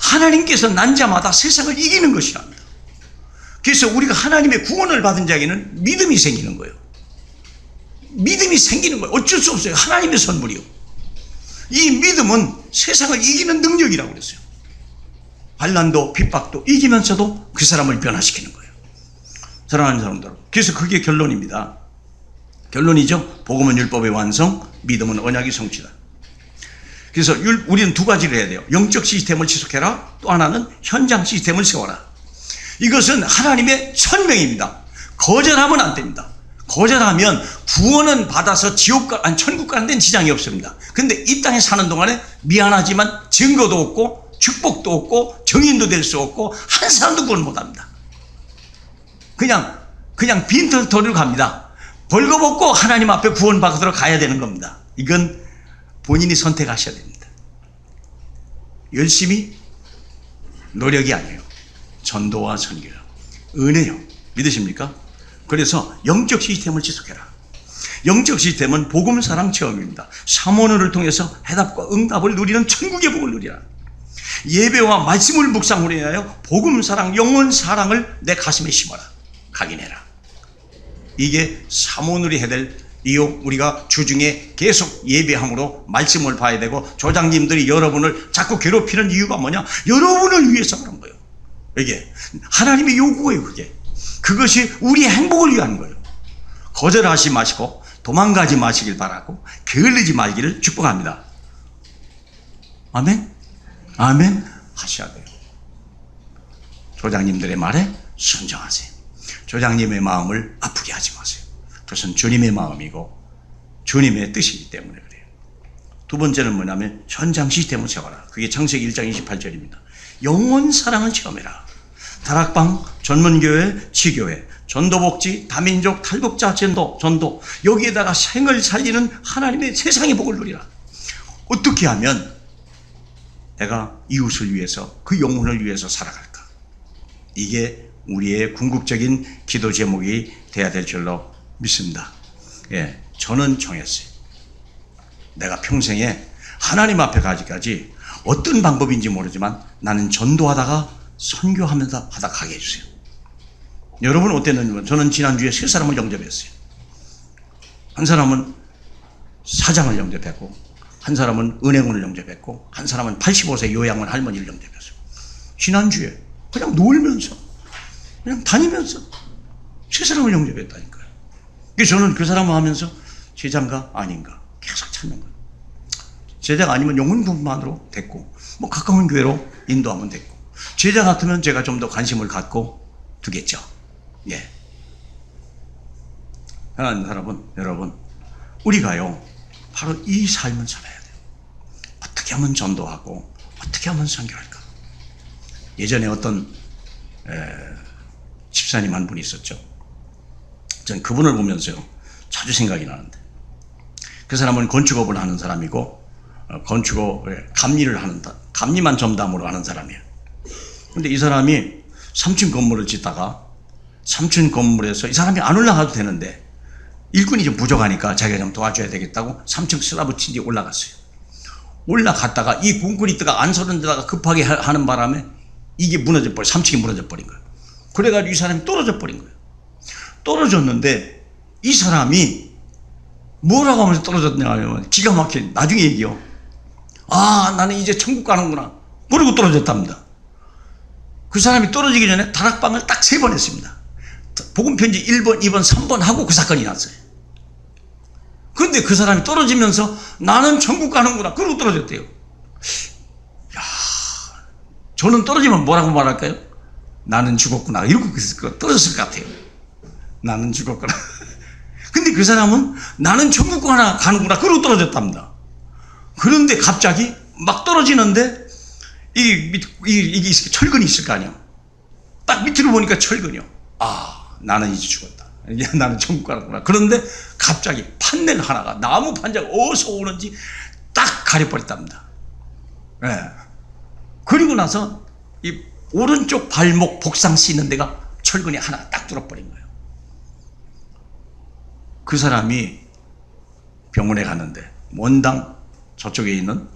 하나님께서 난 자마다 세상을 이기는 것이랍니다. 그래서 우리가 하나님의 구원을 받은 자에게는 믿음이 생기는 거예요. 믿음이 생기는 거예요. 어쩔 수 없어요. 하나님의 선물이요. 이 믿음은 세상을 이기는 능력이라고 그랬어요. 반란도 핍박도 이기면서도 그 사람을 변화시키는 거예요. 사랑하는 사람들, 그래서 그게 결론입니다. 결론이죠. 복음은 율법의 완성, 믿음은 언약의 성취다. 그래서 우리는 두 가지를 해야 돼요. 영적 시스템을 지속해라. 또 하나는 현장 시스템을 세워라. 이것은 하나님의 천명입니다. 거절하면 안 됩니다. 거절하면 구원은 받아서 천국 가는 데는 지장이 없습니다. 근데 이 땅에 사는 동안에 미안하지만 증거도 없고 축복도 없고 정인도 될 수 없고 한 사람도 구원 못합니다. 그냥 빈털터리로 갑니다. 벌거벗고 하나님 앞에 구원받으러 가야 되는 겁니다. 이건 본인이 선택하셔야 됩니다. 열심히 노력이 아니에요. 전도와 선교요. 은혜요. 믿으십니까? 그래서 영적 시스템을 지속해라. 영적 시스템은 복음 사랑 체험입니다. 삼원을 통해서 해답과 응답을 누리는 천국의 복을 누리라. 예배와 말씀을 묵상으로 인하여 복음 사랑, 영원 사랑을 내 가슴에 심어라. 각인해라. 이게 삼원으로 해야 될 이유. 우리가 주중에 계속 예배함으로 말씀을 봐야 되고, 조장님들이 여러분을 자꾸 괴롭히는 이유가 뭐냐? 여러분을 위해서 그런 거예요. 이게 하나님의 요구예요. 그것이 우리의 행복을 위한 거예요. 거절하지 마시고 도망가지 마시길 바라고 게을르지 말기를 축복합니다. 아멘? 아멘 하셔야 돼요. 조장님들의 말에 순종하세요. 조장님의 마음을 아프게 하지 마세요. 그것은 주님의 마음이고 주님의 뜻이기 때문에 그래요. 두 번째는 뭐냐면 현장 시스템을 세워라. 그게 창세기 1장 28절입니다. 영원 사랑을 체험해라. 다락방, 전문교회, 지교회, 전도복지, 다민족, 탈북자 전도, 여기에다가 생을 살리는 하나님의 세상의 복을 누리라. 어떻게 하면 내가 이웃을 위해서, 그 영혼을 위해서 살아갈까? 이게 우리의 궁극적인 기도 제목이 돼야 될 줄로 믿습니다. 예, 저는 정했어요. 내가 평생에 하나님 앞에 가기까지 어떤 방법인지 모르지만 나는 전도하다가 선교하면서 하다 가게 해주세요. 여러분 어땠는지. 저는 지난주에 세 사람을 영접했어요. 한 사람은 사장을 영접했고, 한 사람은 은행원을 영접했고, 한 사람은 85세 요양원 할머니를 영접했어요. 지난주에 그냥 놀면서 그냥 다니면서 세 사람을 영접했다니까요. 그래서 저는 그 사람을 하면서 제자인가 아닌가 계속 찾는 거예요. 제자가 아니면 영혼 공부만으로 됐고, 뭐 가까운 교회로 인도하면 됐고, 제자 같으면 제가 좀 더 관심을 갖고 두겠죠. 예. 하나님 여러분, 우리가요 바로 이 삶을 살아야 돼요. 어떻게 하면 전도하고 어떻게 하면 선교할까? 예전에 어떤 집사님 한 분이 있었죠. 전 그분을 보면서요 자주 생각이 나는데, 그 사람은 건축업을 하는 사람이고 건축업에 감리만 전담으로 하는 사람이에요. 근데 이 사람이 3층 건물을 짓다가 3층 건물에서 이 사람이 안 올라가도 되는데 일꾼이 좀 부족하니까 자기가 좀 도와줘야 되겠다고 3층 슬라브 친 뒤에 올라갔어요. 올라갔다가 이 콘크리트가 안 서는 데다가 급하게 하는 바람에 이게 무너져 버려, 3층이 무너져 버린 거예요. 그래가지고 이 사람이 떨어져 버린 거예요. 떨어졌는데 이 사람이 뭐라고 하면서 떨어졌냐 하면 기가 막힌 나중에 얘기요. 아, 나는 이제 천국 가는구나. 그러고 떨어졌답니다. 그 사람이 떨어지기 전에 다락방을 딱 3번 했습니다. 복음편지 1번, 2번, 3번 하고 그 사건이 났어요. 그런데 그 사람이 떨어지면서 나는 천국 가는구나. 그러고 떨어졌대요. 야, 저는 떨어지면 뭐라고 말할까요? 나는 죽었구나. 이러고 떨어졌을 것 같아요. 나는 죽었구나. 근데 그 사람은 나는 천국 가는구나. 그러고 떨어졌답니다. 그런데 갑자기 막 떨어지는데 이게 철근이 있을 거 아니야. 딱 밑으로 보니까 철근이요. 아, 나는 이제 죽었다. 나는 천국 가는구나. 그런데 갑자기 판넬 하나가, 나무 판자가 어디서 오는지 딱 가려버렸답니다. 예. 그리고 나서 이 오른쪽 발목 복상 씻는 데가 철근이 하나 딱 뚫어버린 거예요. 그 사람이 병원에 갔는데 원당 저쪽에 있는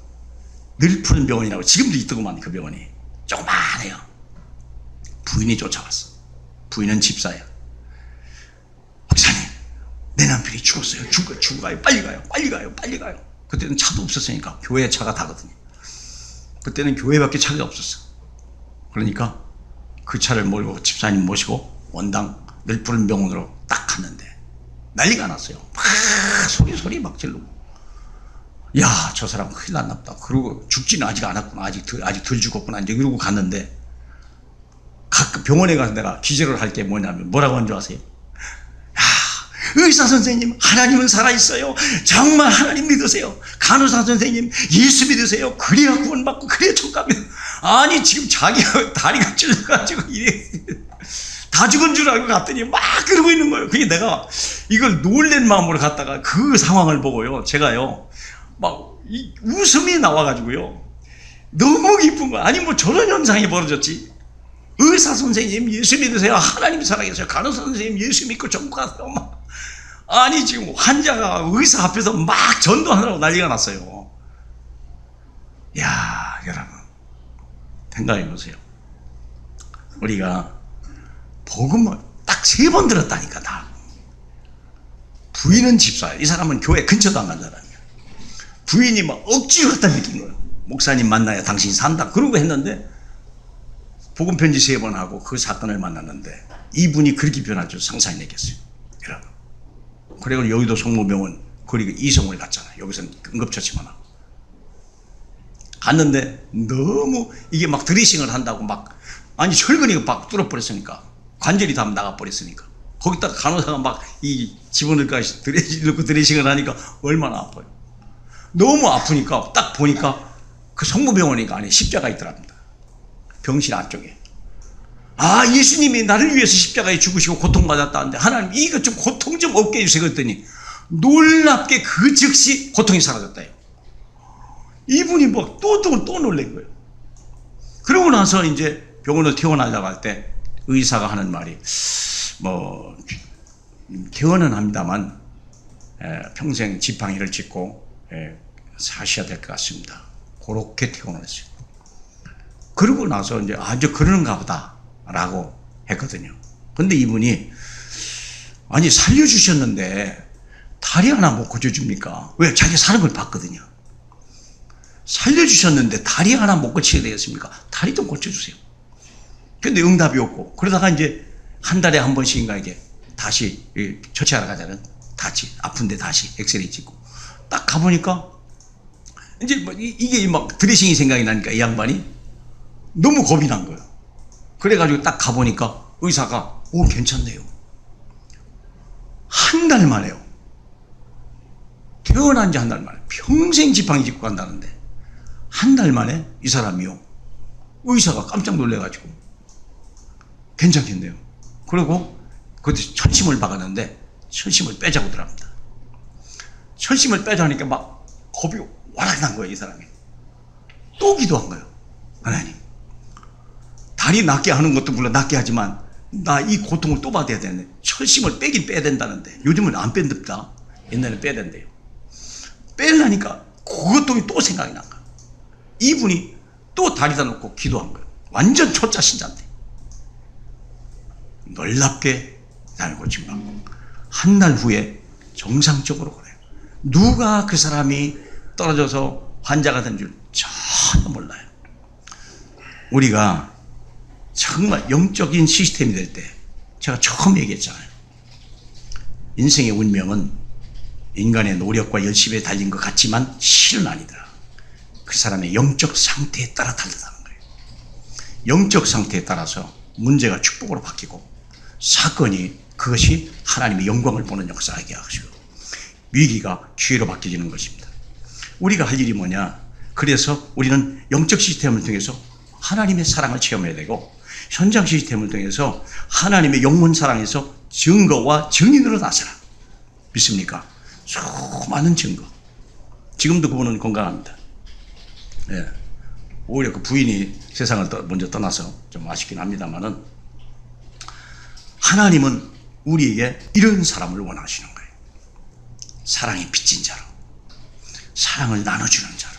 늘푸른 병원이라고 지금도 있더구만. 그 병원이 조그만해요. 부인이 쫓아왔어. 부인은 집사야. 목사님, 내 남편이 죽었어요. 죽어가요. 빨리 가요. 그때는 차도 없었으니까 교회 차가 다거든요. 그때는 교회밖에 차가 없었어. 그러니까 그 차를 몰고 집사님 모시고 원당 늘푸른 병원으로 딱 갔는데 난리가 났어요. 막 소리 막 지르고. 야, 저 사람 큰일 났나보다. 그리고 죽지는 아직 않았구나. 아직 덜 죽었구나. 이제 그러고 갔는데, 병원에 가서 내가 기절을 할 게 뭐냐면, 뭐라고 한 줄 아세요? 야, 의사 선생님, 하나님은 살아있어요. 정말 하나님 믿으세요. 간호사 선생님, 예수 믿으세요. 그래야 구원받고, 그래야 천국 갑니다. 아니, 지금 자기가 다리가 찔러가지고, 다 죽은 줄 알고 갔더니 막 그러고 있는 거예요. 그게 내가 이걸 놀란 마음으로 갔다가 그 상황을 보고요. 제가요. 막 웃음이 나와가지고요. 너무 기쁜 거야. 아니 뭐 저런 현상이 벌어졌지. 의사 선생님 예수 믿으세요. 하나님 살아계세요. 간호사 선생님 예수 믿고 천국 가세요. 막 아니 지금 환자가 의사 앞에서 막 전도하느라고 난리가 났어요. 야, 여러분 생각해 보세요. 우리가 복음을 딱 3번 들었다니까. 다 부인은 집사야. 이 사람은 교회 근처도 안 간 사람이야. 부인이 막 억지로 갖다 느낀 거예요. 목사님 만나야 당신 산다 그러고 했는데 복음 편지 3번 하고 그 사건을 만났는데 이분이 그렇게 변할 줄 상상이 되겠어요, 여러분. 그리고 여의도 성모병원 그리고 이송을 갔잖아요. 여기서는 응급처치만 하고 갔는데 너무 이게 막 드레싱을 한다고 막 아니 철근이가 막 뚫어버렸으니까 관절이 다 나가버렸으니까 거기다가 간호사가 막 이 집어넣을까지 드레싱을 하니까 얼마나 아파요. 너무 아프니까 딱 보니까 그 성모병원이니까 안에 십자가 있더랍니다. 병실 안쪽에. 아, 예수님이 나를 위해서 십자가에 죽으시고 고통받았다는데 하나님 이거 좀 고통 좀 없게 해주세요 그랬더니 놀랍게 그 즉시 고통이 사라졌다요. 이분이 뭐 또 놀란 거예요. 그러고 나서 이제 병원을 퇴원하려고 할 때 의사가 하는 말이 뭐 퇴원은 합니다만 평생 지팡이를 짚고 사셔야 될 것 같습니다. 그렇게 퇴원을 했어요. 그러고 나서 이제 아주 그러는가 보다 라고 했거든요. 근데 이분이 아니 살려주셨는데 다리 하나 못 고쳐줍니까? 왜? 자기가 사는 걸 봤거든요. 살려주셨는데 다리 하나 못 고치게 되겠습니까? 다리 좀 고쳐주세요. 근데 응답이 없고 그러다가 이제 한 달에 한 번씩인가 이게 다시 처치하러 가자는 다시 아픈데 다시 엑스레이 찍고 딱 가보니까 이제 뭐 이게 막 드레싱이 생각이 나니까 이 양반이 너무 겁이 난 거예요. 그래가지고 딱 가보니까 의사가 오 괜찮네요. 한 달 만에요. 태어난 지 한 달 만에 평생 지팡이 짚고 간다는데 한 달 만에 이 사람이요. 의사가 깜짝 놀래가지고 괜찮겠네요. 그리고 그때 철심을 박았는데 철심을 빼자고 들합니다. 철심을 빼자니까 막 겁이 와락 난 거예요. 이 사람이. 또 기도한 거예요. 하나님 다리 낫게 하는 것도 물론 낫게 하지만 나 이 고통을 또 받아야 되는데 철심을 빼긴 빼야 된다는데 요즘은 안 뺀답니다. 옛날에 빼야 된대요. 빼려니까 그것도 또 생각이 난 거예요. 이분이 또 다리다 놓고 기도한 거예요. 완전 초짜 신자인데 놀랍게 나를 고친 거예요. 한 달 후에 정상적으로 그래요. 누가 그 사람이 떨어져서 환자가 된 줄 전혀 몰라요. 우리가 정말 영적인 시스템이 될 때 제가 처음 얘기했잖아요. 인생의 운명은 인간의 노력과 열심에 달린 것 같지만 실은 아니더라. 그 사람의 영적 상태에 따라 다르다는 거예요. 영적 상태에 따라서 문제가 축복으로 바뀌고 사건이 그것이 하나님의 영광을 보는 역사하게 하시고 위기가 기회로 바뀌는 것입니다. 우리가 할 일이 뭐냐? 그래서 우리는 영적 시스템을 통해서 하나님의 사랑을 체험해야 되고 현장 시스템을 통해서 하나님의 영혼 사랑에서 증거와 증인으로 나서라. 믿습니까? 수많은 증거. 지금도 그분은 건강합니다. 예. 오히려 그 부인이 세상을 먼저 떠나서 좀 아쉽긴 합니다만은 하나님은 우리에게 이런 사람을 원하시는 거예요. 사랑이 빚진 자로, 사랑을 나눠주는 자로.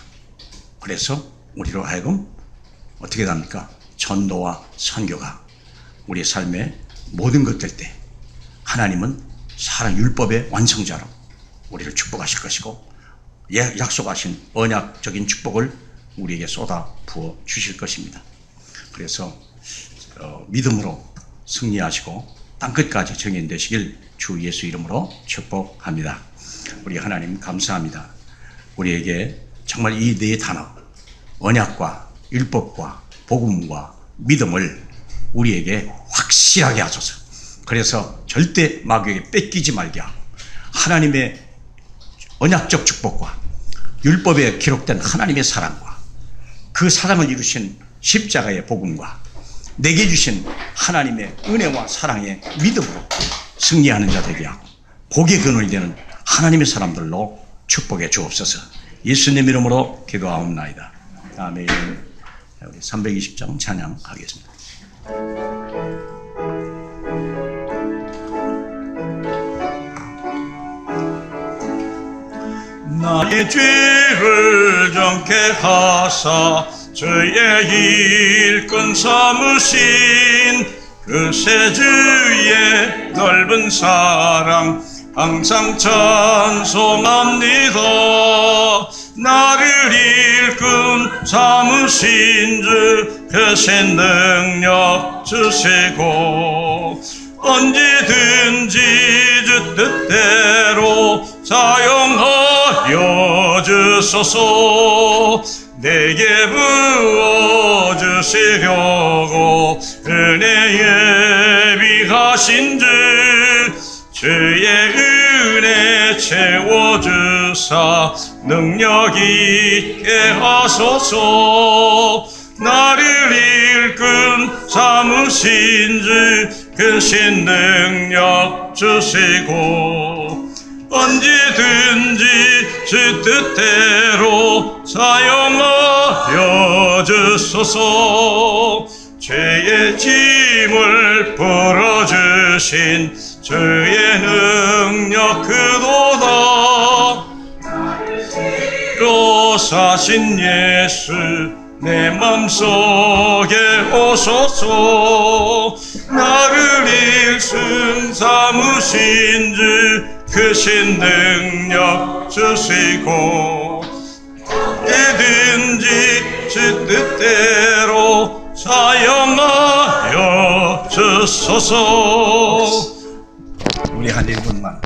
그래서 우리로 하여금 어떻게 합니까? 전도와 선교가 우리의 삶의 모든 것 될 때 하나님은 사랑 율법의 완성자로 우리를 축복하실 것이고 약속하신 언약적인 축복을 우리에게 쏟아 부어 주실 것입니다. 그래서 믿음으로 승리하시고 땅끝까지 정인되시길 주 예수 이름으로 축복합니다. 우리 하나님 감사합니다. 우리에게 정말 이 네 단어 언약과 율법과 복음과 믿음을 우리에게 확실하게 하소서. 그래서 절대 마귀에게 뺏기지 말게 하고 하나님의 언약적 축복과 율법에 기록된 하나님의 사랑과 그 사랑을 이루신 십자가의 복음과 내게 주신 하나님의 은혜와 사랑의 믿음으로 승리하는 자 되게 하고 복의 근원이 되는 하나님의 사람들로 축복해 주옵소서. 예수님 이름으로 기도하옵나이다. 아멘. 우리 320장 찬양하겠습니다. 나의 죄를 정케 하사 저의 일꾼 삼으신 그 세주의 넓은 사랑 항상 찬송합니다. 나를 일꾼 삼으신 주 크신 능력 주시고 언제든지 주 뜻대로 사용하여 주소서. 내게 부어주시려고 은혜 예비하신 주 주의 은혜 채워주사 능력 있게 하소서. 나를 일꾼 삼으신 주 크신 능력 주시고 언제든지 주 뜻대로 사용하여 주소서. 죄의 짐을 풀어주신 주의 능력 그도다. 로 사신 예수 내 맘속에 오소서. 나를 일승 삼으신 주 크신 능력 주시고 언제든지 주 뜻대로 사용하여 주소서. 우리 한 1분만